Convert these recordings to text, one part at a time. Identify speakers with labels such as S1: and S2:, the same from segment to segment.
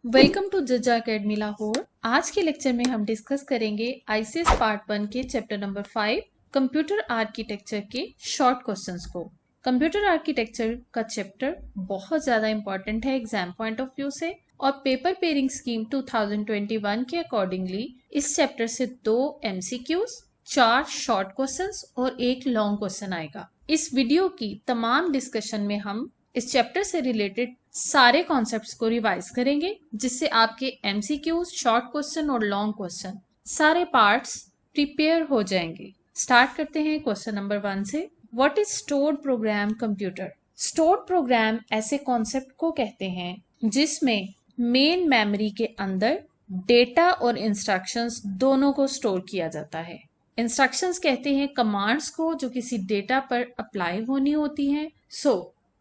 S1: Welcome to Jaja academy Lahore. आज के lecture में हम डिस्कस करेंगे आईसीएस पार्ट 1 के चैप्टर नंबर 5 कंप्यूटर आर्किटेक्चर के शॉर्ट क्वेश्चंस को। कंप्यूटर आर्किटेक्चर का चैप्टर बहुत ज़्यादा इंपॉर्टेंट है एग्जाम पॉइंट ऑफ व्यू से, और पेपर पेयरिंग स्कीम 2021 के अकॉर्डिंगली इस चैप्टर से 2 MCQs, 4 शॉर्ट क्वेश्चंस और 1 लॉन्ग क्वेश्चन आएगा। इस वीडियो की तमाम डिस्कशन में हम इस चैप्टर से रिलेटेड सारे कॉन्सेप्ट्स को रिवाइज करेंगे, जिससे आपके MCQs, शॉर्ट क्वेश्चन और लॉन्ग क्वेश्चन सारे पार्ट्स प्रिपेयर हो जाएंगे। स्टार्ट करते हैं क्वेश्चन नंबर 1 से। What is stored program computer? Stored program ऐसे कॉन्सेप्ट को कहते हैं जिसमें मेन मेमोरी के अंदर डेटा और इंस्ट्रक्शंस दोनों को स्टोर किया जाता है। इंस्ट्रक्शंस कहते हैं कमांड्स को जो किसी डेटा पर अप्लाई होनी होती हैं।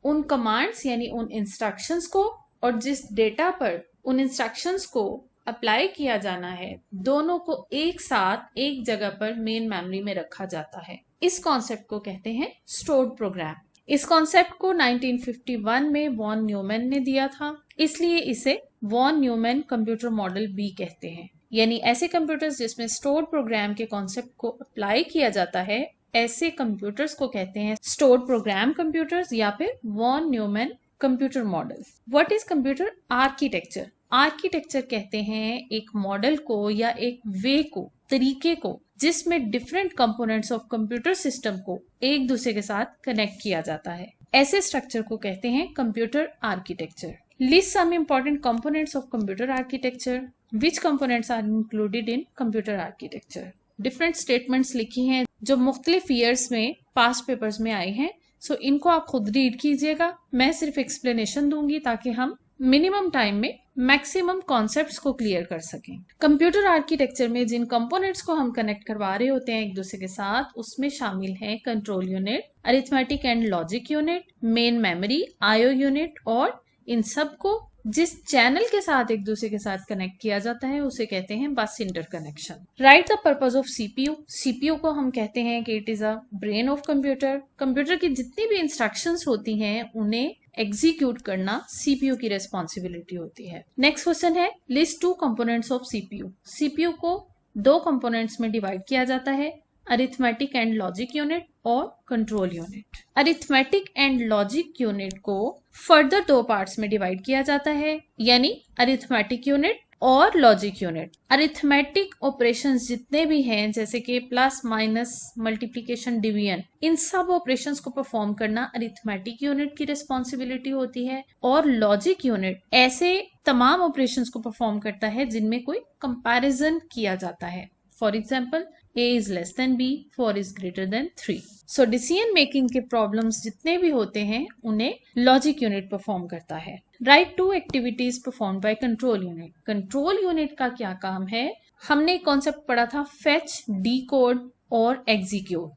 S1: उन कमांड्स यानी उन इंस्ट्रक्शंस को और जिस डेटा पर उन इंस्ट्रक्शंस को अप्लाई किया जाना है, दोनों को एक साथ एक जगह पर मेन मेमोरी में रखा जाता है। इस कॉन्सेप्ट को कहते हैं स्टोर्ड प्रोग्राम। इस कॉन्सेप्ट को 1951 में वॉन न्यूमैन ने दिया था, इसलिए इसे वॉन न्यूमैन कंप्यूटर मॉडल भी कहते हैं। यानी ऐसे कंप्यूटर्स जिसमें स्टोर्ड प्रोग्राम के कॉन्सेप्ट को अप्लाई किया जाता है, ऐसे कंप्यूटर्स को कहते हैं स्टोर्ड प्रोग्राम कंप्यूटर्स या फिर von Neumann computer model. What is computer architecture? Architecture कहते हैं एक मॉडल को या एक वे को, तरीके को, जिसमें different components of computer system को एक दूसरे के साथ कनेक्ट किया जाता है। ऐसे स्ट्रक्चर को कहते हैं computer architecture. List some important components of computer architecture. Which components are included in computer architecture? Different statements लिखी हैं जो मुख्तलिफ ईयर्स में पास्ट पेपर्स में आई हैं। इनको आप खुद रीड कीजिएगा, मैं सिर्फ एक्सप्लेनेशन दूंगी ताकि हम मिनिमम टाइम में मैक्सिमम कॉन्सेप्ट्स को क्लियर कर सकें। कंप्यूटर आर्किटेक्चर में जिन कंपोनेंट्स को हम कनेक्ट करवा रहे होते हैं एक दूसरे के साथ, उसमें शामिल हैं control unit, arithmetic and logic unit, main memory, IO unit, और इन सब को जिस चैनल के साथ एक दूसरे के साथ कनेक्ट किया जाता है उसे कहते हैं बस interconnection. Right the purpose of CPU। CPU को हम कहते हैं कि it is a brain of computer. Computer की जितनी भी इंस्ट्रक्शंस होती हैं उन्हें एग्जीक्यूट करना CPU की रेस्पॉन्सिबिलिटी होती है। नेक्स्ट क्वेश्चन है list 2 components of CPU। CPU को 2 कंपोनेंट्स में डिवाइड किया जाता है, अरिथमेटिक एंड लॉजिक यूनिट और control unit. Arithmetic and logic unit को फर्दर 2 पार्ट्स में डिवाइड किया जाता है, यानी अरिथमेटिक यूनिट और लॉजिक यूनिट। अरिथमेटिक ऑपरेशंस जितने भी हैं जैसे कि प्लस, माइनस, मल्टीप्लिकेशन, डिवीजन, इन सब ऑपरेशंस को परफॉर्म करना अरिथमेटिक यूनिट की रिस्पॉन्सिबिलिटी होती है, और लॉजिक यूनिट ऐसे तमाम ऑपरेशंस को परफॉर्म करता है जिनमें कोई कंपैरिजन किया जाता है। For example A is less than B, 4 is greater than 3। Decision making के प्रॉब्लम्स जितने भी होते हैं उन्हें लॉजिक यूनिट परफॉर्म करता है। Right 2 activities perform by control unit. Control unit का क्या काम है? हमने एक कॉन्सेप्ट पढ़ा था फेच, डीकोड और एग्जीक्यूट।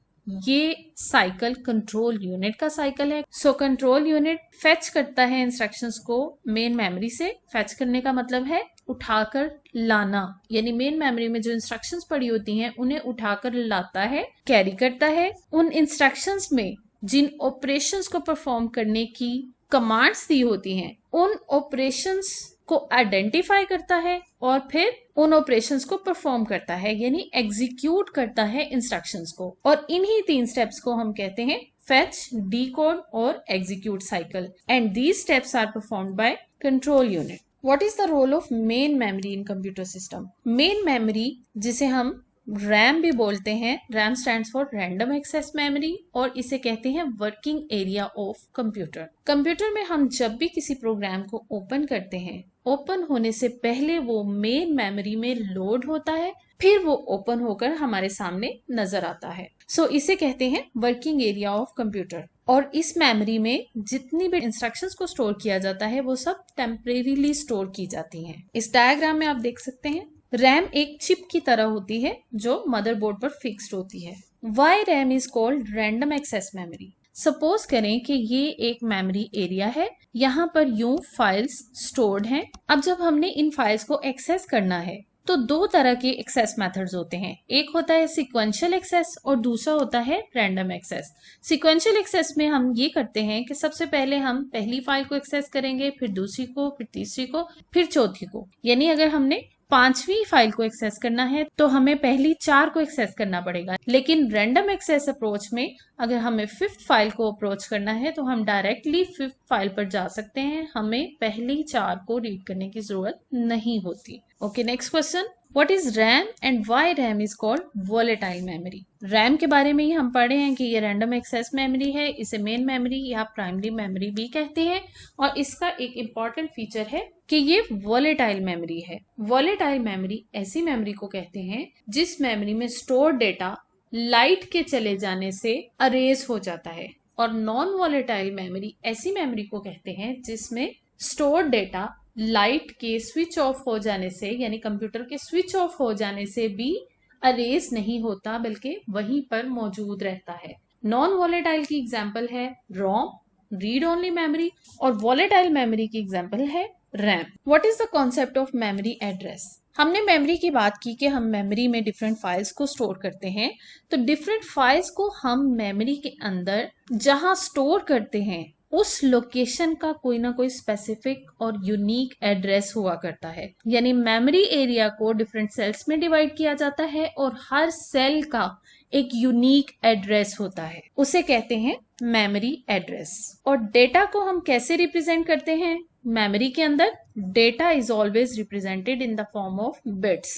S1: ये साइकिल कंट्रोल यूनिट का साइकिल है। कंट्रोल यूनिट फेच करता है इंस्ट्रक्शंस को मेन मेमोरी से। फेच करने का मतलब है उठाकर लाना, यानी मेन मेमोरी में जो इंस्ट्रक्शंस पड़ी होती हैं उन्हें उठाकर लाता है, कैरी करता है। उन इंस्ट्रक्शंस में जिन ऑपरेशंस को परफॉर्म करने की कमांड्स दी होती हैं उन ऑपरेशंस को आइडेंटिफाई करता है और फिर उन ऑपरेशंस को परफॉर्म करता है, यानी एग्जीक्यूट करता है इंस्ट्रक्शंस को। और इन्हीं 3 स्टेप्स को हम कहते हैं फेच, डीकोड और execute cycle, and these steps are performed by control unit. What is the role of main memory in computer system? Main memory जिसे हम RAM भी बोलते हैं, RAM stands for Random Access Memory, और इसे कहते हैं working area of computer. Computer में हम जब भी किसी प्रोग्राम को ओपन करते हैं, ओपन होने से पहले वो मेन मेमोरी में लोड होता है, फिर वो ओपन होकर हमारे सामने नजर आता है। इसे कहते हैं वर्किंग एरिया ऑफ कंप्यूटर। और इस मेमोरी में जितनी भी इंस्ट्रक्शंस को स्टोर किया जाता है वो सब टेम्परेरीली स्टोर की जाती हैं। इस डायग्राम में आप देख सकते हैं रैम एक चिप की तरह होती है जो मदरबोर्ड पर फिक्स्ड होती है। Why RAM is called random access memory? Suppose करें कि ये एक मेमोरी एरिया है, यहाँ पर यूं फाइल्स स्टोर्ड हैं। अब जब हमने इन फाइल्स को एक्सेस करना है तो दो तरह के एक्सेस मेथड्स होते हैं, एक होता है सिक्वेंशियल एक्सेस और दूसरा होता है रैंडम एक्सेस। सिक्वेंशियल एक्सेस में हम ये करते हैं कि सबसे पहले हम पहली फाइल को एक्सेस करेंगे, फिर दूसरी को, फिर तीसरी को, फिर चौथी को। यानी अगर हमने पांचवी फाइल को एक्सेस करना है तो हमें पहली चार को एक्सेस करना पड़ेगा। लेकिन रैंडम एक्सेस अप्रोच में अगर हमें फिफ्थ फाइल को अप्रोच करना है तो हम डायरेक्टली फिफ्थ फाइल पर जा सकते हैं, हमें पहली चार को रीड करने की जरूरत नहीं होती। Okay, next question, what is RAM and why RAM is called volatile memory. RAM के बारे में ही हम पढ़े हैं कि ये रैंडम एक्सेस मेमोरी है, इसे मेन मेमोरी या प्राइमरी मेमोरी भी कहते हैं, और इसका एक इंपॉर्टेंट फीचर है कि ये वोलेटाइल मेमोरी है। वोलेटाइल मेमोरी ऐसी मेमोरी को कहते हैं जिस मेमोरी में स्टोर डेटा लाइट के चले जाने से अरेज हो जाता है, और नॉन वोलेटाइल मेमोरी ऐसी मेमोरी को कहते हैं जिसमें स्टोर डेटा लाइट के स्विच ऑफ हो जाने से, यानी कंप्यूटर के स्विच ऑफ हो जाने से भी अरेज नहीं होता, बल्कि वहीं पर मौजूद रहता है। नॉन वोलेटाइल की एग्जांपल है रोम, रीड ओनली मेमोरी, और वोलेटाइल मेमोरी की एग्जांपल है RAM. What is the concept of memory address. हमने मेमोरी की बात की कि हम मेमोरी में डिफरेंट फाइल्स को स्टोर करते हैं, तो डिफरेंट फाइल्स को हम मेमोरी के अंदर जहां स्टोर करते हैं उस लोकेशन का कोई ना कोई स्पेसिफिक और यूनिक एड्रेस हुआ करता है। यानी मेमोरी एरिया को डिफरेंट सेल्स में डिवाइड किया जाता है और हर सेल का एक यूनिक एड्रेस होता है, उसे कहते हैं मेमोरी एड्रेस। और डेटा को हम कैसे रिप्रेजेंट करते हैं मेमोरी के अंदर। Data is always represented in the form of bits.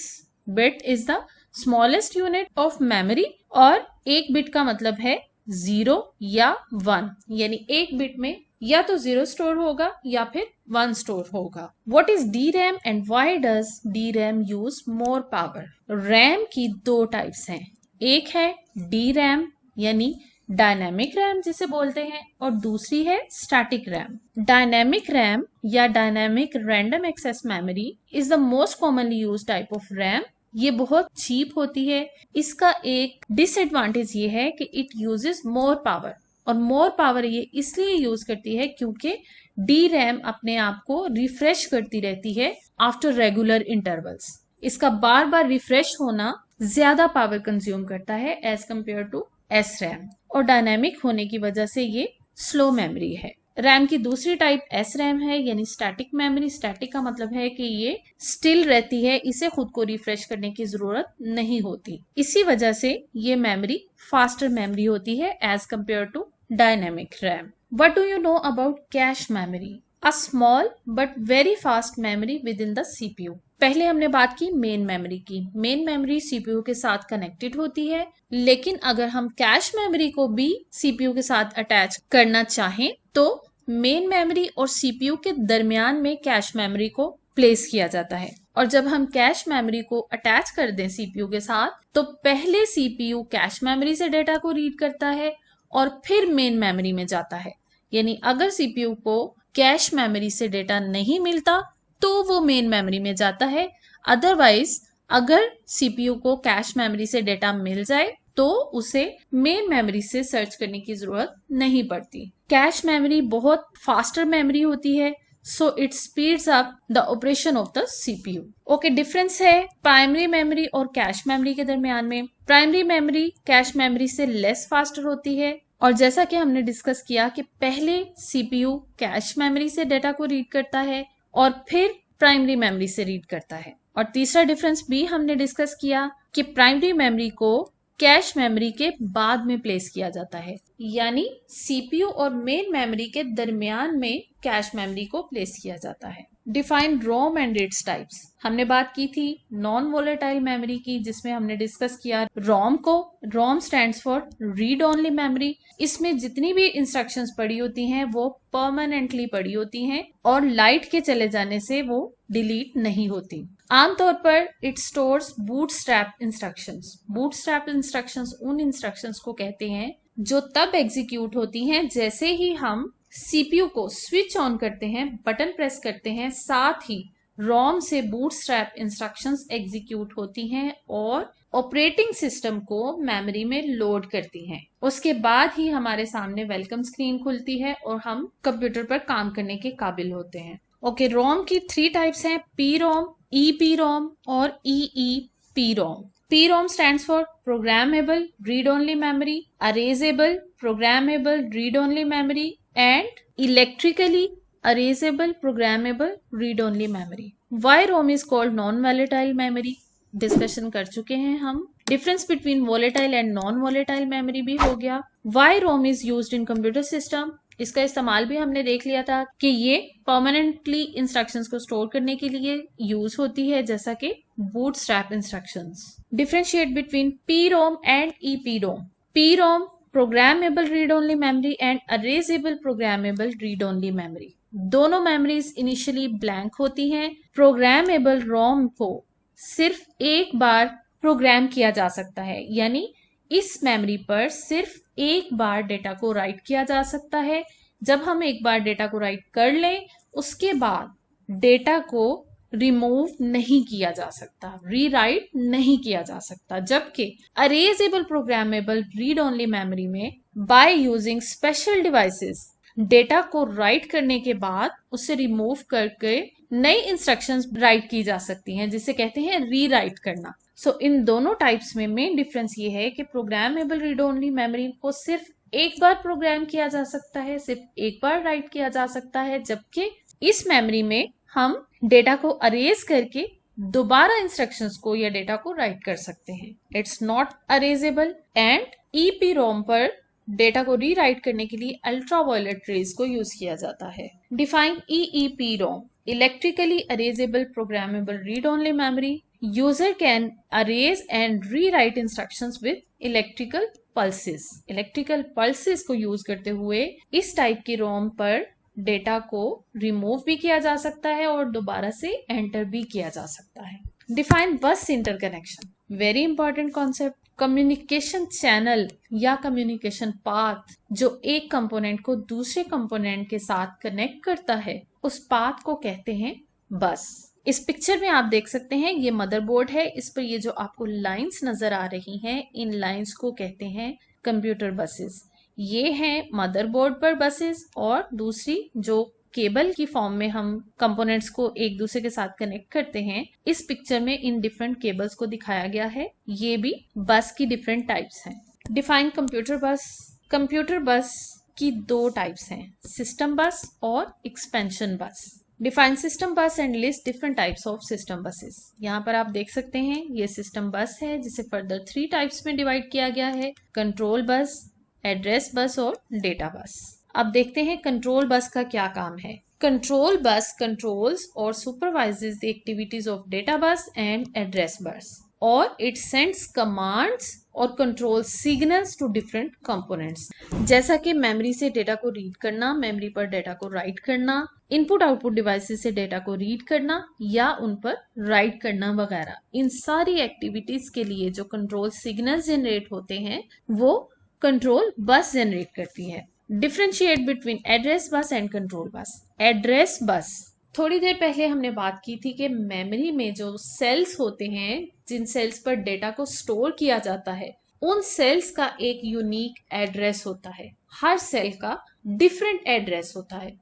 S1: Bit is the smallest unit of memory, और एक बिट का मतलब है 0 या 1, यानी एक बिट में या तो 0 स्टोर होगा या फिर 1 स्टोर होगा। What is D RAM and why does D RAM use more power. RAM की दो टाइप्स हैं, एक है डी रैम यानी डायनेमिक रैम जिसे बोलते हैं, और दूसरी है स्टैटिक रैम। डायनेमिक रैम या dynamic random access memory is the most commonly used type of RAM. ये बहुत चीप होती है। इसका एक डिसएडवांटेज ये है कि इट यूजेस मोर पावर, और मोर पावर ये इसलिए यूज करती है क्योंकि डी रैम अपने आप को रिफ्रेश करती रहती है आफ्टर रेगुलर इंटरवल्स। इसका बार बार रिफ्रेश होना ज्यादा पावर कंज्यूम करता है as compared to S RAM, और डायनेमिक होने की वजह से ये स्लो मेमोरी है। रैम की दूसरी टाइप एस रैम है, यानी स्टैटिक मेमोरी। स्टैटिक का मतलब है कि ये स्टिल रहती है, इसे खुद को रिफ्रेश करने की जरूरत नहीं होती। इसी वजह से ये मेमोरी फास्टर मेमोरी होती है as compared to dynamic RAM. What do you know about cache memory. A small but very fast memory within the CPU. पहले हमने बात की मेन मेमोरी की। मेन मेमोरी सीपीयू के साथ कनेक्टेड होती है, लेकिन अगर हम कैश मेमोरी को भी सीपीयू के साथ अटैच करना चाहें तो मेन मेमोरी और सीपीयू के दरमियान में कैश मेमोरी को प्लेस किया जाता है। और जब हम कैश मेमोरी को अटैच कर दें सीपीयू के साथ तो पहले सीपीयू कैश मेमोरी से डेटा को रीड करता है और फिर मेन मेमोरी में जाता है। यानी अगर सीपीयू को कैश मेमोरी से डेटा नहीं मिलता तो वो मेन मेमोरी में जाता है, अदरवाइज अगर सीपीयू को कैश मेमोरी से डेटा मिल जाए तो उसे मेन मेमोरी से सर्च करने की जरूरत नहीं पड़ती। कैश मेमोरी बहुत फास्टर मेमोरी होती है, so it speeds up the operation of the CPU. Okay, difference है प्राइमरी मेमोरी और कैश मेमोरी के दरमियान में। प्राइमरी मेमोरी कैश मेमोरी से लेस फास्टर होती है, और जैसा कि हमने डिस्कस किया कि पहले सीपीयू कैश मेमोरी से डेटा को रीड करता है और फिर प्राइमरी मेमोरी से रीड करता है। और तीसरा डिफरेंस भी हमने डिस्कस किया कि प्राइमरी मेमोरी को कैश मेमोरी के बाद में प्लेस किया जाता है, यानी सीपीयू और मेन मेमोरी के दरमियान में कैश मेमोरी को प्लेस किया जाता है। Define ROM and its types. हमने बात की थी नॉन वोलेटाइल मेमोरी की, जिसमें हमने डिस्कस किया रोम को। रोम stands for read only memory. इसमें जितनी भी इंस्ट्रक्शंस पड़ी होती हैं वो परमानेंटली पड़ी होती हैं और लाइट के चले जाने से वो डिलीट नहीं होती। आमतौर पर it stores bootstrap instructions. Bootstrap instructions उन इंस्ट्रक्शंस को कहते हैं जो तब एग्जीक्यूट होती हैं जैसे ही हम सीपीयू को स्विच ऑन करते हैं, बटन प्रेस करते हैं, साथ ही रोम से बूटस्ट्रैप इंस्ट्रक्शंस एग्जीक्यूट होती हैं और ऑपरेटिंग सिस्टम को मेमोरी में लोड करती हैं। उसके बाद ही हमारे सामने वेलकम स्क्रीन खुलती है और हम कंप्यूटर पर काम करने के काबिल होते हैं। ओके, रोम की 3 टाइप्स हैं, पी रोम, EPROM और EEPROM. PROM stands for Programmable Read-Only Memory, Erasable Programmable Read-Only Memory and Electrically Erasable Programmable Read-Only Memory. Why ROM is called Non-Volatile Memory? Discussion कर चुके हैं हम. Difference between volatile and non volatile memory भी हो गया. Why ROM is used in computer system, इसका इस्तेमाल भी हमने देख लिया था कि ये परमानेंटली इंस्ट्रक्शंस को स्टोर करने के लिए यूज होती है, जैसा कि bootstrap instructions. Differentiate between PROM and EPROM. PROM programmable read only memory and erasable programmable read only memory. दोनों मेमोरीज इनिशियली ब्लैंक होती हैं. प्रोग्रामेबल रोम को सिर्फ एक बार प्रोग्राम किया जा सकता है, यानी इस मेमोरी पर सिर्फ एक बार डेटा को राइट किया जा सकता है. जब हम एक बार डेटा को राइट कर लें, उसके बाद डेटा को रिमूव नहीं किया जा सकता, रीराइट नहीं किया जा सकता. जबकि अरेजेबल प्रोग्रामेबल रीड ओनली मेमोरी में by using special devices data को राइट करने के बाद उसे रिमूव करके नई इंस्ट्रक्शंस राइट की जा सकती हैं, जिसे कहते हैं रीराइट करना. सो इन दोनों टाइप्स में मेन डिफरेंस ये है कि प्रोग्रामेबल रीड ओनली मेमोरी को सिर्फ एक बार प्रोग्राम किया जा सकता है, सिर्फ एक बार राइट किया जा सकता है, जबकि इस मेमोरी में हम डेटा को अरेज करके दोबारा इंस्ट्रक्शंस को या डेटा को राइट कर सकते हैं. It's not erasable. And EPROM पर डेटा को रीराइट करने के लिए अल्ट्रावायलेट रेज को यूज किया जाता है. Define EEPROM. Electrically erasable programmable read only memory. User can erase and rewrite instructions with electrical pulses. Electrical pulses को यूज करते हुए इस टाइप की रोम पर डेटा को रिमूव भी किया जा सकता है और दोबारा से एंटर भी किया जा सकता है. डिफाइन बस interconnection. Very important concept. Communication channel या कम्युनिकेशन पाथ जो एक कंपोनेंट को दूसरे कंपोनेंट के साथ कनेक्ट करता है, उस पाथ को कहते हैं बस. इस पिक्चर में आप देख सकते हैं ये मदरबोर्ड है. इस पर ये जो आपको लाइंस नजर आ रही हैं, इन लाइंस को कहते हैं कंप्यूटर बसेस. ये हैं मदरबोर्ड पर बसेस, और दूसरी जो केबल की फॉर्म में हम कंपोनेंट्स को एक दूसरे के साथ कनेक्ट करते हैं, इस पिक्चर में इन डिफरेंट केबल्स को दिखाया गया है. ये भी बस की डिफरेंट टाइप्स हैं. डिफाइन कंप्यूटर बस. कंप्यूटर बस की दो टाइप्स हैं, सिस्टम बस और एक्सपेंशन बस. डिफाइन सिस्टम बस and list different types of system buses. यहाँ पर आप देख सकते हैं ये सिस्टम बस है, जिसे फर्दर 3 टाइप्स में डिवाइड किया गया है: कंट्रोल बस, एड्रेस बस और डेटा बस. अब देखते हैं कंट्रोल बस का क्या काम है. कंट्रोल बस कंट्रोल्स और supervises the activities of data bus and address bus, और इट सेंड्स कमांड्स और control signals to different components. जैसा कि मेमोरी से डेटा को रीड करना, मेमोरी पर डेटा को राइट करना, इनपुट आउटपुट डिवाइसेस से डेटा को रीड करना या उन पर राइट करना वगैरह, इन सारी एक्टिविटीज के लिए जो कंट्रोल सिग्नल्स जनरेट होते हैं वो कंट्रोल बस जनरेट करती है. Differentiate between address bus and control bus. Address bus, थोड़ी देर पहले हमने बात की थी कि मेमोरी में जो सेल्स होते हैं, जिन सेल्स पर डेटा को स्टोर किया जाता है, उन सेल्स का एक यूनिक एड्रेस होता है. हर सेल का डिफरेंट एड्रेस होता है.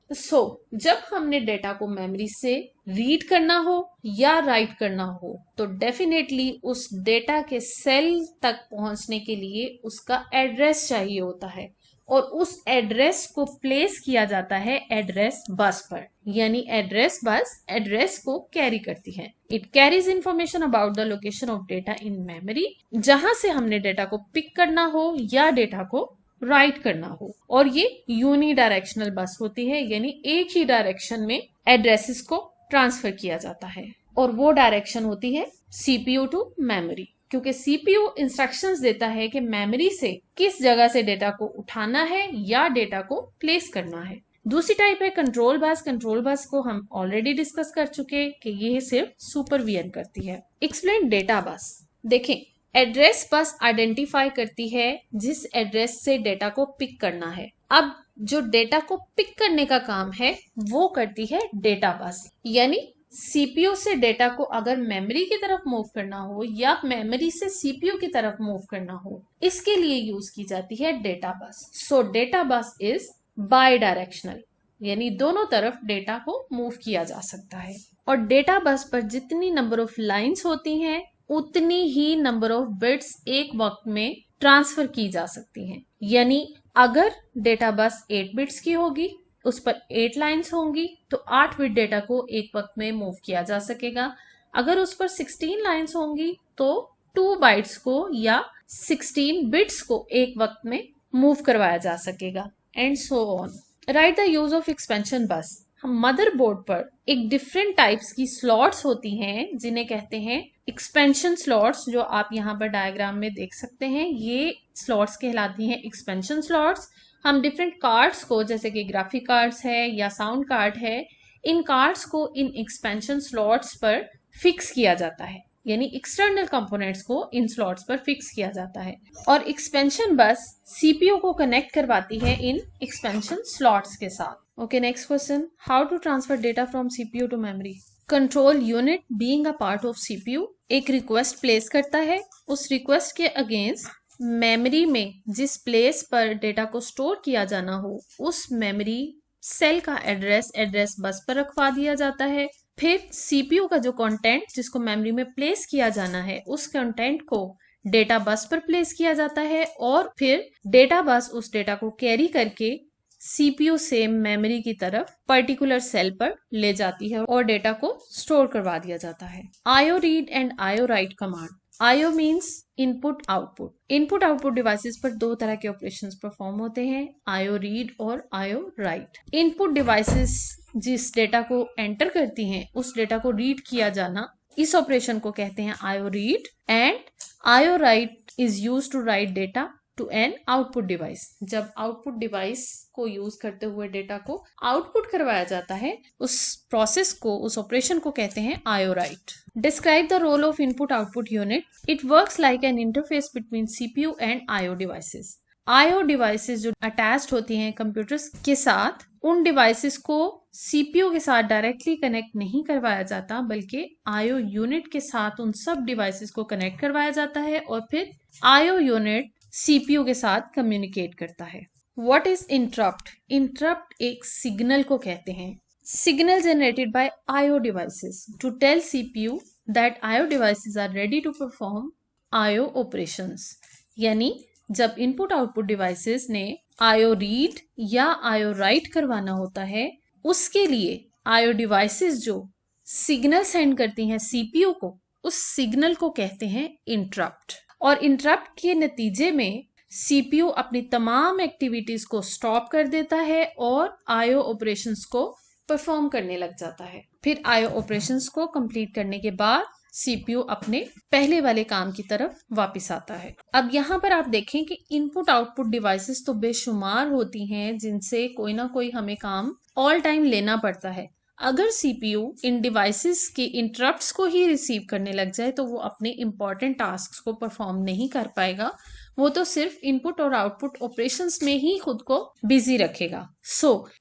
S1: जब हमने डेटा को मेमोरी से रीड करना हो या राइट करना हो, तो डेफिनेटली उस डेटा के सेल तक पहुंचने के लिए उसका एड्रेस चाहिए होता है, और उस एड्रेस को प्लेस किया जाता है एड्रेस बस पर. यानी एड्रेस बस एड्रेस को कैरी करती है. It carries information about the location of data in memory, जहां से हमने डेटा को पिक करना हो या डेटा को राइट करना हो. और ये यूनिडायरेक्शनल बस होती है, यानी एक ही डायरेक्शन में एड्रेसेस को ट्रांसफर किया जाता है, और वो डायरेक्शन होती है CPU टू मेमोरी. क्योंकि CPU इंस्ट्रक्शंस देता है कि मेमोरी से किस जगह से डेटा को उठाना है या डेटा को प्लेस करना है. दूसरी टाइप है कंट्रोल बस. कंट्रोल बस को हम ऑलरेडी डिस्कस कर चुके कि ये सिर्फ सुपरविजन करती है. Explain data bus. देखें, एड्रेस बस आइडेंटिफाई करती है जिस एड्रेस से डेटा को पिक करना है. अब जो डेटा को पिक करने का काम है वो करती है डेटा बस. यानी CPU से डेटा को अगर मेमोरी की तरफ मूव करना हो या मेमोरी से CPU की तरफ मूव करना हो, इसके लिए यूज की जाती है data bus. So data bus is by directional, यानी दोनों तरफ डेटा को मूव किया जा सकता है. और डेटा बस पर जितनी नंबर ऑफ लाइंस होती हैं उतनी ही नंबर ऑफ बिट्स एक वक्त में ट्रांसफर की जा सकती हैं। यानी अगर डेटा बस 8 बिट्स की होगी, उस पर 8 लाइंस होंगी, तो 8 बिट डेटा को एक वक्त में मूव किया जा सकेगा। अगर उस पर 16 लाइंस होंगी तो 2 बाइट्स को या 16 बिट्स को एक वक्त में मूव करवाया जा सकेगा, and so on. Right the use of expansion बस। हम मदरबोर्ड पर एक डिफरेंट टाइप्स की स्लॉट्स होती हैं जिन्हें कहते हैं एक्सपेंशन स्लॉट्स, जो आप यहाँ पर डायग्राम में देख सकते हैं। ये स्लॉट्स कहलाती हैं एक्सपेंशन स्लॉट्स। हम डिफरेंट कार्ड्स को, जैसे कि ग्राफिक कार्ड्स है या साउंड कार्ड है, इन कार्ड्स को in expansion slots per fix किया जाता है, यानी एक्सटर्नल कंपोनेंट्स को इन स्लॉट्स पर फिक्स किया जाता है। और एक्सपेंशन बस सीपीयू को कनेक्ट करवाती है इन एक्सपेंशन स्लॉट्स के साथ। Okay, next question, how to transfer data from CPU to memory. Control unit being a part of CPU एक रिक्वेस्ट प्लेस करता है। उस रिक्वेस्ट के अगेंस्ट मेमोरी में जिस प्लेस पर डेटा को स्टोर किया जाना हो उस मेमोरी सेल का एड्रेस बस पर रखवा दिया जाता है। फिर सीपीयू का जो कंटेंट जिसको मेमोरी में प्लेस किया जाना है उस कंटेंट को डेटा बस पर प्लेस किया जाता है और फिर डेटा बस उस डेटा को कैरी करके सीपीयू से मेमोरी की तरफ पर्टिकुलर सेल पर ले जाती है और डेटा को स्टोर करवा दिया जाता है। IO read and IO right command. IO means input output. Input output devices पर दो तरह के ऑपरेशंस परफॉर्म होते हैं, आईओ रीड और आईओ राइट। इनपुट डिवाइसेस जिस डेटा को एंटर करती हैं उस डेटा को रीड किया जाना, इस ऑपरेशन को कहते हैं IO read. And IO write is used to write data to an output device. जब आउटपुट डिवाइस को यूज करते हुए डेटा को आउटपुट करवाया जाता है उस प्रोसेस को, उस ऑपरेशन को कहते हैं IO write. Describe the role of input output unit. It works like an interface between CPU and IO devices. IO devices जो अटैच्ड होती हैं कंप्यूटर्स के साथ, उन डिवाइसेस को सीपीयू के साथ डायरेक्टली कनेक्ट नहीं करवाया जाता, बल्कि आईओ यूनिट के साथ उन सब डिवाइसेस को कनेक्ट करवाया जाता है और फिर आईओ यूनिट सीपीयू के साथ कम्युनिकेट करता है। What is interrupt? इंटरप्ट एक सिग्नल को कहते हैं। Signal generated by IO devices to tell CPU that IO devices are ready to perform IO operations. यानी जब इनपुट आउटपुट डिवाइसेस ने आईओ रीड या आईओ राइट करवाना होता है, उसके लिए आईओ डिवाइसेस जो सिग्नल सेंड करती हैं सीपीयू को, उस सिग्नल को कहते हैं इंटरप्ट। और इंटरप्ट के नतीजे में सीपीयू अपनी तमाम एक्टिविटीज को स्टॉप कर देता है और आईओ ऑपरेशंस को परफॉर्म करने लग जाता है। फिर आईओ ऑपरेशंस को कंप्लीट करने के बाद सीपीयू अपने पहले वाले काम की तरफ वापस आता है। अब यहाँ पर आप देखें कि इनपुट आउटपुट डिवाइसेस तो बेशुमार होती हैं जिनसे कोई ना कोई हमें काम ऑल टाइम लेना पड़ता है। अगर सीपीयू इन डिवाइसेस के इंटरप्ट्स को ही रिसीव करने लग जाए तो वो अपने इंपॉर्टेंट टास्क्स को परफॉर्म नहीं कर पाएगा, वो तो सिर्फ इनपुट और आउटपुट ऑपरेशंस में ही खुद को बिजी रखेगा।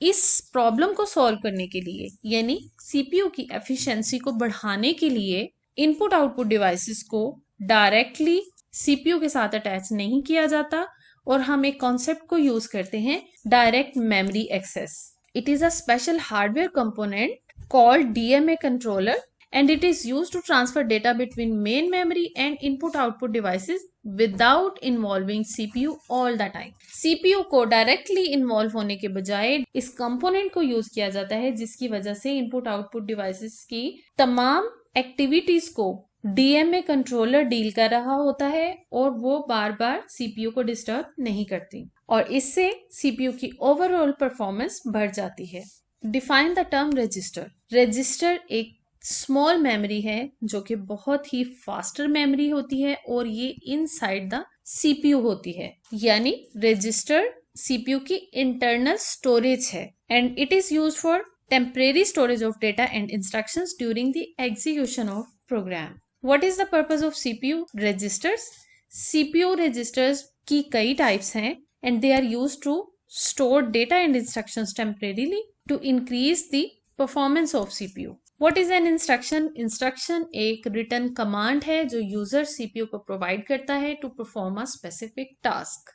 S1: इस प्रॉब्लम को सॉल्व करने के लिए, यानी सीपीयू की एफिशिएंसी को बढ़ाने के लिए, इनपुट आउटपुट डिवाइसेस को डायरेक्टली सीपीयू के साथ अटैच नहीं किया जाता और हम एक कॉन्सेप्ट को यूज करते हैं, direct memory access. It is a special hardware component called DMA controller and it is used to transfer data between main memory and input-output devices without involving CPU all the time. CPU को directly involve होने के बजाय इस component को use किया जाता है जिसकी वजह से input-output devices की तमाम activities को DMA कंट्रोलर डील कर रहा होता है और वो बार बार सीपीयू को डिस्टर्ब नहीं करती और इससे सीपीयू की ओवरऑल परफॉर्मेंस बढ़ जाती है। Define the term register. Register एक स्मॉल मेमोरी है जो कि बहुत ही फास्टर मेमोरी होती है और ये इनसाइड द सीपीयू होती है, यानी रजिस्टर सीपीयू की इंटरनल स्टोरेज है and it is used for temporary storage of data and instructions during the execution of program. What is the purpose of CPU registers? CPU registers की कई types हैं and they are used to store data and instructions temporarily to increase the performance of CPU. What is an instruction? Instruction एक written command है जो user CPU को provide करता है to perform a specific task.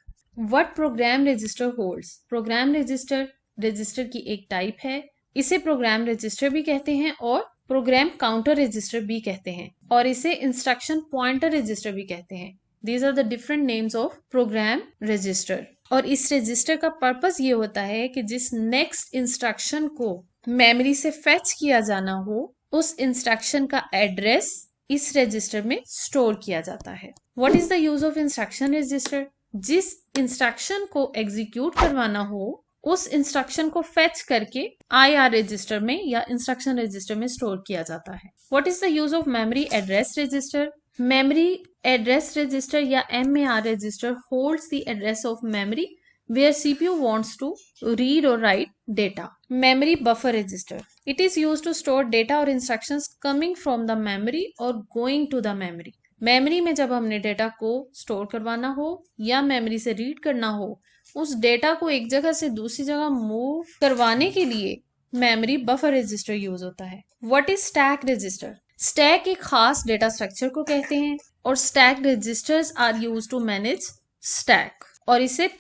S1: What program register holds? Program register की एक type है, इसे program register भी कहते हैं और प्रोग्राम काउंटर रजिस्टर भी कहते हैं और इसे इंस्ट्रक्शन पॉइंटर रजिस्टर भी कहते हैं। These are the different names of program register. और इस रजिस्टर का पर्पस ये होता है कि जिस नेक्स्ट इंस्ट्रक्शन को मेमोरी से फेच किया जाना हो उस इंस्ट्रक्शन का एड्रेस इस रजिस्टर में स्टोर किया जाता है। What is the use of instruction register? जिस इंस्ट्रक्शन को एग्जीक्यूट करवाना हो उस इंस्ट्रक्शन को फेच करके IR रजिस्टर में या इंस्ट्रक्शन रजिस्टर में स्टोर किया जाता है। What is the use of memory address register? Memory address register या MAR register holds the address of memory where CPU wants to read or write data. Memory buffer register. It is used to store data or instructions coming from the memory or going to the memory. Memory में जब हमने data को store करवाना हो या memory से read करना हो, उस डेटा को एक जगह से दूसरी जगह मूव करवाने के लिए मेमोरी बफर रजिस्टर यूज होता है। What is stack register? Stack एक खास डेटा स्ट्रक्चर को कहते हैं और stack registers are used to manage stack और इसे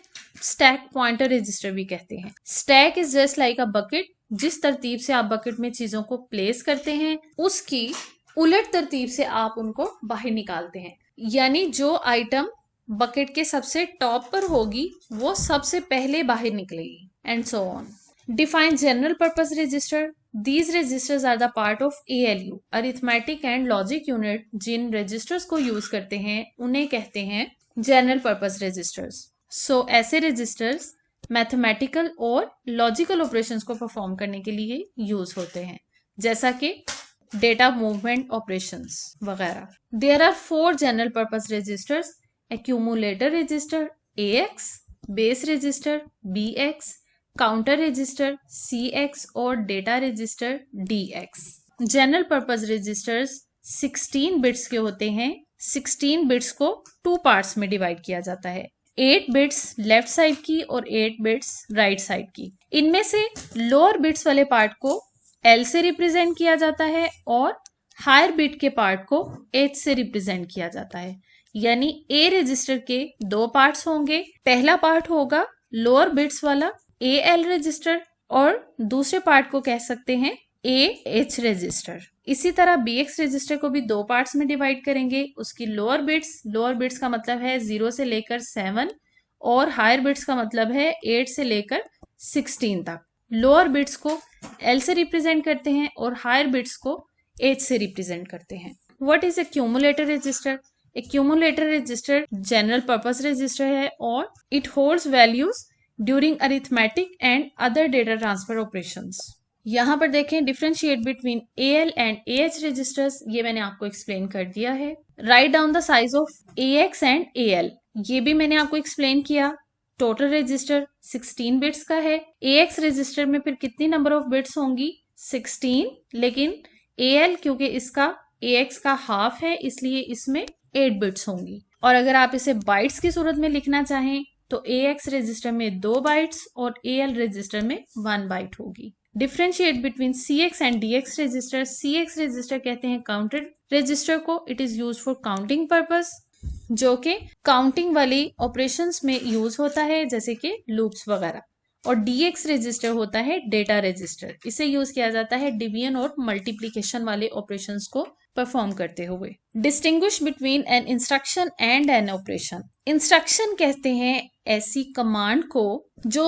S1: स्टैक पॉइंटर रजिस्टर भी कहते हैं। Stack is just like a bucket. जिस तरतीब से आप बकेट में चीजों को प्लेस करते हैं उसकी उलट तरतीब से आप उनको बाहर निकालते हैं, यानी जो आइटम बकेट के सबसे टॉप पर होगी वो सबसे पहले बाहर निकलेगी and so on. Define general purpose register. These registers are the part of ALU, arithmetic and logic unit. जिन रजिस्टर्स को यूज करते हैं उन्हें कहते हैं जनरल पर्पस रजिस्टर्स। सो ऐसे रजिस्टर्स मैथमेटिकल और लॉजिकल ऑपरेशंस को परफॉर्म करने के लिए यूज होते हैं, जैसा कि डेटा मूवमेंट ऑपरेशंस वगैरह। There are 4 general purpose registers: accumulator register AX, base register BX, counter register CX और data register DX। General purpose registers 16 bits के होते हैं। 16 बिट्स को 2 पार्ट्स में डिवाइड किया जाता है, 8 बिट्स लेफ्ट साइड की और 8 बिट्स राइट साइड की। इनमें से लोअर बिट्स वाले पार्ट को L से रिप्रेजेंट किया जाता है और हायर बिट के पार्ट को H से रिप्रेजेंट किया जाता है। यानी A रजिस्टर के 2 पार्ट्स होंगे। पहला पार्ट होगा लोअर बिट्स वाला AL रजिस्टर और दूसरे पार्ट को कह सकते हैं AH रजिस्टर। इसी तरह BX रजिस्टर को भी 2 पार्ट्स में डिवाइड करेंगे। उसकी लोअर बिट्स का मतलब है 0 से लेकर 7 और हायर बिट्स का मतलब है 8 से लेकर 16 तक। लोअर बिट्स को L से रिप्रेजेंट करते हैं और हायर बिट्स को H से रिप्रेजेंट करते हैं। What is accumulator register? Accumulator register general purpose register है और it holds values during arithmetic and other data transfer operations. यहाँ पर देखें differentiate between AL and AH registers, ये मैंने आपको एक्सप्लेन कर दिया है। Write down the size of AX and AL, ये भी मैंने आपको एक्सप्लेन किया। टोटल रजिस्टर 16 बिट्स का है। AX रजिस्टर में फिर कितनी नंबर ऑफ बिट्स होंगी? 16, लेकिन AL क्योंकि इसका AX का हाफ है इसलिए इसमें 8 बिट्स होंगी। और अगर आप इसे बाइट्स की सूरत में लिखना चाहें तो AX रजिस्टर में 2 बाइट्स और AL रजिस्टर में 1 बाइट होगी। Differentiate between CX and DX register. CX register कहते हैं काउंटर रजिस्टर को। It is use for counting purpose, जो कि काउंटिंग वाली ऑपरेशंस में यूज होता है जैसे कि लूप्स वगैरह। और DX रजिस्टर होता है डेटा रजिस्टर। इसे यूज किया जाता है डिवीजन और मल्टीप्लिकेशन वाले ऑपरेशंस को परफॉर्म करते हुए। Distinguish between an instruction and N operation. Instruction कहते हैं ऐसी कमांड को जो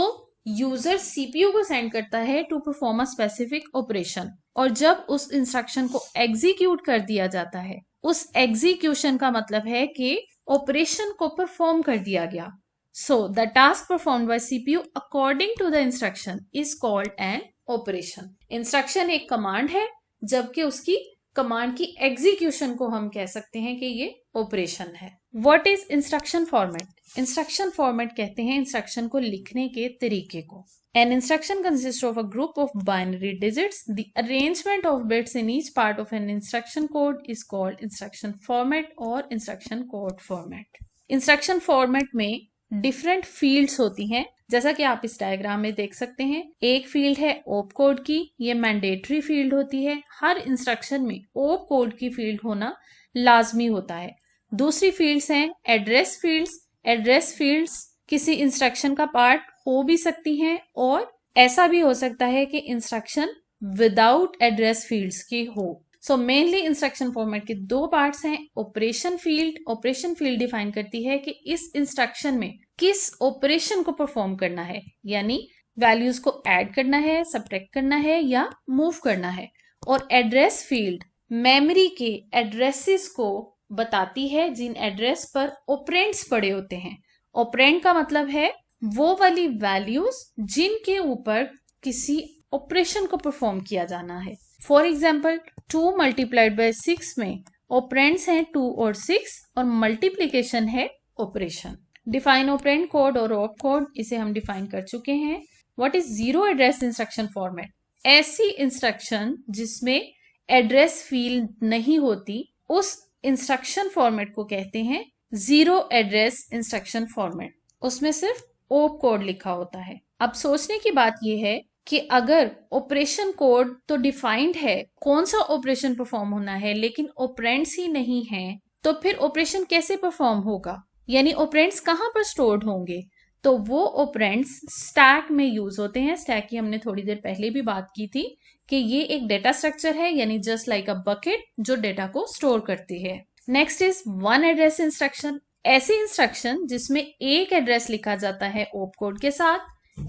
S1: यूजर CPU को सेंड करता है to perform a specific operation, और जब उस इंस्ट्रक्शन को एग्जीक्यूट कर दिया जाता है उस एग्जीक्यूशन का मतलब है कि ऑपरेशन को परफॉर्म कर दिया गया। So the task performed by CPU according to the instruction is called an operation. Instruction एक कमांड है जबकि उसकी कमांड की एग्जीक्यूशन को हम कह सकते हैं कि ये ऑपरेशन है। What is instruction format? Instruction format कहते हैं इंस्ट्रक्शन को लिखने के तरीके को। An instruction consists of a group of binary digits. The arrangement of bits in each part of an instruction code is called instruction format or instruction code format. Instruction format में different fields होती हैं, जैसा कि आप इस diagram में देख सकते हैं। एक फील्ड है ओप कोड की, ये मैंडेटरी फील्ड होती है। हर इंस्ट्रक्शन में ओप कोड की फील्ड होना लाजमी होता है। दूसरी फील्ड्स हैं एड्रेस फील्ड्स। एड्रेस फील्ड्स किसी इंस्ट्रक्शन का पार्ट हो भी सकती हैं और ऐसा भी हो सकता है कि इंस्ट्रक्शन विदाउट एड्रेस फील्ड्स के हो। सो मेनली इंस्ट्रक्शन फॉर्मेट के दो पार्ट्स हैं। ऑपरेशन फील्ड डिफाइन करती है कि इस इंस्ट्रक्शन में किस ऑपरेशन को परफॉर्म करना है, यानी वैल्यूज को ऐड करना है, सब्ट्रैक्ट करना है या मूव करना है। और एड्रेस फील्ड मेमोरी के एड्रेसेस को बताती है जिन एड्रेस पर ऑपरेंड्स पड़े होते हैं। ऑपरेंड का मतलब है वो वाली वैल्यूज जिनके ऊपर किसी ऑपरेशन को परफॉर्म किया जाना है। फॉर एग्जाम्पल 2 मल्टीप्लाइड बाय 6 में ऑपरेंड्स हैं 2 और 6 और मल्टीप्लीकेशन है ऑपरेशन। डिफाइन ऑपरेंड कोड और ऑप कोड, इसे हम डिफाइन कर चुके हैं। What is zero address instruction format? ऐसी इंस्ट्रक्शन जिसमें एड्रेस फील्ड नहीं होती, उस इंस्ट्रक्शन फॉर्मेट को कहते हैं जीरो एड्रेस इंस्ट्रक्शन फॉर्मेट। उसमें सिर्फ ओप कोड लिखा होता है। अब सोचने की बात यह है कि अगर ऑपरेशन कोड तो डिफाइंड है कौन सा ऑपरेशन परफॉर्म होना है, लेकिन ऑपरेंड्स ही नहीं है, तो फिर ऑपरेशन कैसे परफॉर्म होगा, यानी ऑपरेंड्स कहां पर स्टोर्ड होंगे? तो वो ऑपरेंड्स स्टैक में यूज होते हैं। स्टैक की हमने थोड़ी देर पहले भी बात की थी कि ये एक डेटा स्ट्रक्चर है, यानी जस्ट लाइक अ बकेट जो डेटा को स्टोर करती है। Next is one address instruction. ऐसी इंस्ट्रक्शन जिसमें एक एड्रेस लिखा जाता है ओप कोड के साथ,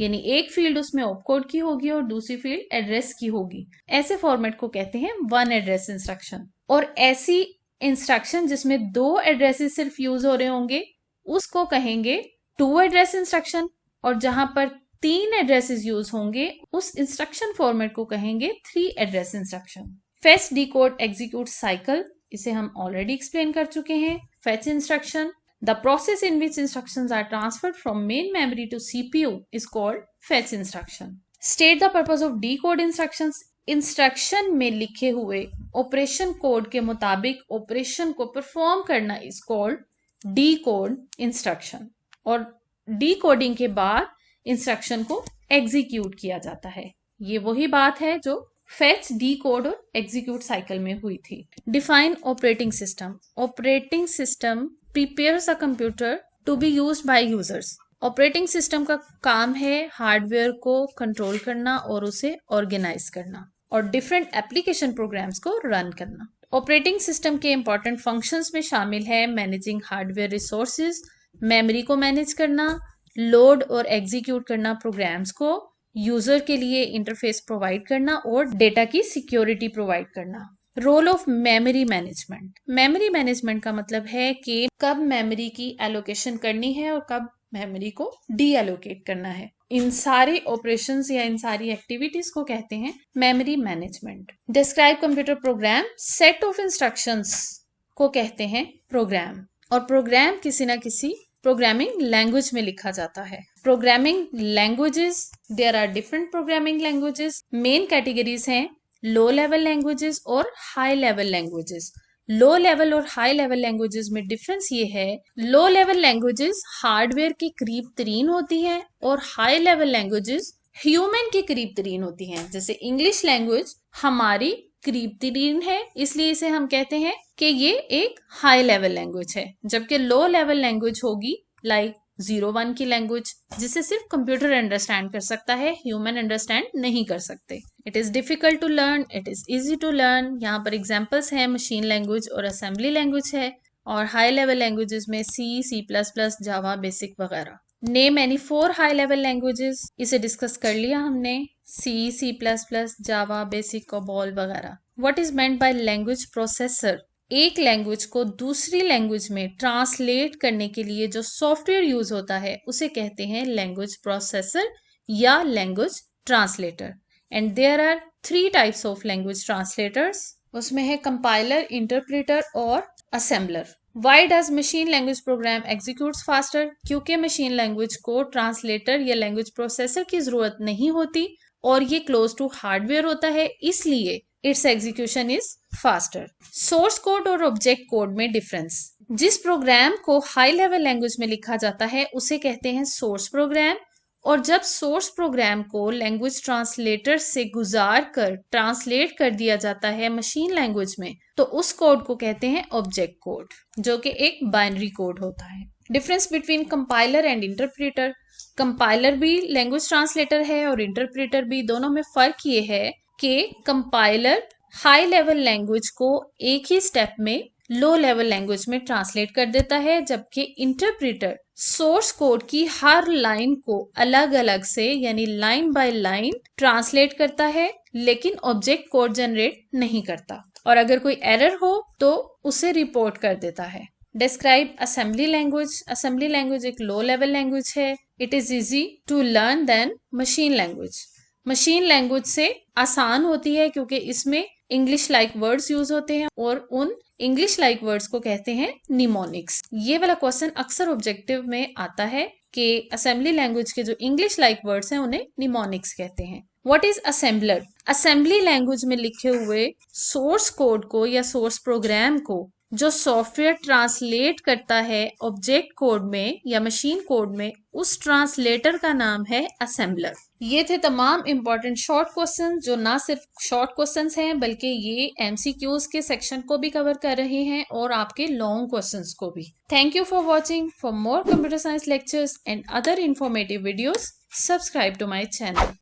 S1: यानी एक फील्ड उसमें ओप कोड की होगी और दूसरी फील्ड एड्रेस की होगी। ऐसे फॉर्मेट को कहते हैं वन एड्रेस इंस्ट्रक्शन। और ऐसी इंस्ट्रक्शन जिसमें दो एड्रेसेस सिर्फ यूज हो रहे होंगे उसको कहेंगे टू एड्रेस इंस्ट्रक्शन। और जहां पर 3 एड्रेसेस यूज होंगे उस इंस्ट्रक्शन फॉर्मेट को कहेंगे 3 address instruction. Fetch, decode, execute cycle, इसे हम ऑलरेडी एक्सप्लेन कर चुके हैं। Fetch instruction, the process in which instructions are transferred from main memory to CPU is called fetch instruction. State the purpose of decode instructions. Instruction में लिखे हुए operation code के मुताबिक ऑपरेशन को परफॉर्म करना इज कॉल्ड डीकोड इंस्ट्रक्शन। और decoding के बाद इंस्ट्रक्शन को एग्जीक्यूट किया जाता है। ये वही बात है जो फेच, डीकोड और एग्जीक्यूट साइकिल में हुई थी। Define operating system. Operating system prepares a computer to be used by users. Operating system का काम है हार्डवेयर को कंट्रोल करना और उसे ऑर्गेनाइज करना और डिफरेंट एप्लीकेशन प्रोग्राम्स को रन करना। ऑपरेटिंग सिस्टम के इंपॉर्टेंट फंक्शंस में शामिल है मैनेजिंग हार्डवेयर रिसोर्सेज, मेमोरी को मैनेज करना, लोड और एग्जीक्यूट करना प्रोग्राम्स को, यूजर के लिए इंटरफेस प्रोवाइड करना और डेटा की सिक्योरिटी प्रोवाइड करना। Role of memory management. Memory management का मतलब है कि कब मेमोरी की एलोकेशन करनी है और कब मेमोरी को डी एलोकेट करना है। इन सारे ऑपरेशंस या इन सारी एक्टिविटीज को कहते हैं memory management. Describe computer program. Set of instructions को कहते हैं प्रोग्राम, और प्रोग्राम किसी ना किसी प्रोग्रामिंग लैंग्वेज में लिखा जाता है। Programming languages, there are different programming languages. Main categories हैं लो लेवल लैंग्वेजेस और high level languages. Low level और हाई लेवल लैंग्वेजेस में डिफरेंस ये है, लो लेवल लैंग्वेजेस हार्डवेयर के करीब तरीन होती हैं और हाई लेवल लैंग्वेजेस ह्यूमन के करीब तरीन होती हैं। जैसे इंग्लिश लैंग्वेज हमारी करीब तरीन है, इसलिए इसे हम कहते हैं कि ये एक हाई लेवल लैंग्वेज है। जबकि लो लेवल लैंग्वेज होगी लाइक 01 की लैंग्वेज, जिसे सिर्फ कंप्यूटर अंडरस्टैंड कर सकता है, ह्यूमन अंडरस्टैंड नहीं कर सकते। It is difficult to learn, it is easy to learn. यहाँ पर एग्जांपल्स हैं मशीन लैंग्वेज और असेंबली लैंग्वेज है। और हाई लेवल लैंग्वेजेस में सी, C++, जावा, बेसिक वगैरह। Name any 4 high level languages, इसे डिस्कस कर लिया हमने, C, C++, Java, BASIC, COBOL वगैरह। What is meant by language processor? एक लैंग्वेज को दूसरी लैंग्वेज में ट्रांसलेट करने के लिए जो सॉफ्टवेयर यूज होता है उसे कहते हैं लैंग्वेज प्रोसेसर या language translator. And there are 3 types of language translators. उसमें है कंपाइलर, इंटरप्रेटर और assembler. Why does machine language program executes faster? क्योंकि मशीन लैंग्वेज को ट्रांसलेटर या लैंग्वेज प्रोसेसर की जरूरत नहीं होती और ये क्लोज टू हार्डवेयर होता है, इसलिए it's execution is faster. Source code और ऑब्जेक्ट कोड में डिफरेंस। जिस प्रोग्राम को हाई लेवल लैंग्वेज में लिखा जाता है उसे कहते हैं सोर्स प्रोग्राम, और जब सोर्स प्रोग्राम को लैंग्वेज ट्रांसलेटर से गुजार कर ट्रांसलेट कर दिया जाता है मशीन लैंग्वेज में, तो उस कोड को कहते हैं ऑब्जेक्ट कोड, जो कि एक बाइनरी कोड होता है। Difference between compiler and interpreter. Compiler भी लैंग्वेज ट्रांसलेटर है और इंटरप्रेटर भी। दोनों में फर्क ये है कि कंपाइलर हाई लेवल लैंग्वेज को एक ही स्टेप में लो लेवल लैंग्वेज में ट्रांसलेट कर देता है, जबकि इंटरप्रेटर सोर्स कोड की हर लाइन को अलग अलग से यानी लाइन बाय लाइन ट्रांसलेट करता है, लेकिन ऑब्जेक्ट कोड जनरेट नहीं करता। और अगर कोई एरर हो तो उसे रिपोर्ट कर देता है। Describe assembly language. Assembly language एक लो लेवल लैंग्वेज है। It is easy to learn then machine language. Machine language से आसान होती है क्योंकि इसमें इंग्लिश लाइक वर्ड्स यूज होते हैं और उन इंग्लिश लाइक वर्ड्स को कहते हैं निमोनिक्स। ये वाला क्वेश्चन अक्सर ऑब्जेक्टिव में आता है कि असेंबली लैंग्वेज के जो इंग्लिश लाइक वर्ड्स हैं उन्हें निमोनिक्स कहते हैं। What is assembler? Assembly language में लिखे हुए सोर्स कोड को या सोर्स प्रोग्राम को जो सॉफ्टवेयर ट्रांसलेट करता है ऑब्जेक्ट कोड में या मशीन कोड में, उस ट्रांसलेटर का नाम है असेंबलर। ये थे तमाम इंपॉर्टेंट शॉर्ट क्वेश्चन जो ना सिर्फ शॉर्ट क्वेश्चंस हैं बल्कि ये एमसीक्यूज के सेक्शन को भी कवर कर रहे हैं और आपके लॉन्ग क्वेश्चंस को भी। Thank you for watching. For more computer science lectures and other informative videos, subscribe to my channel.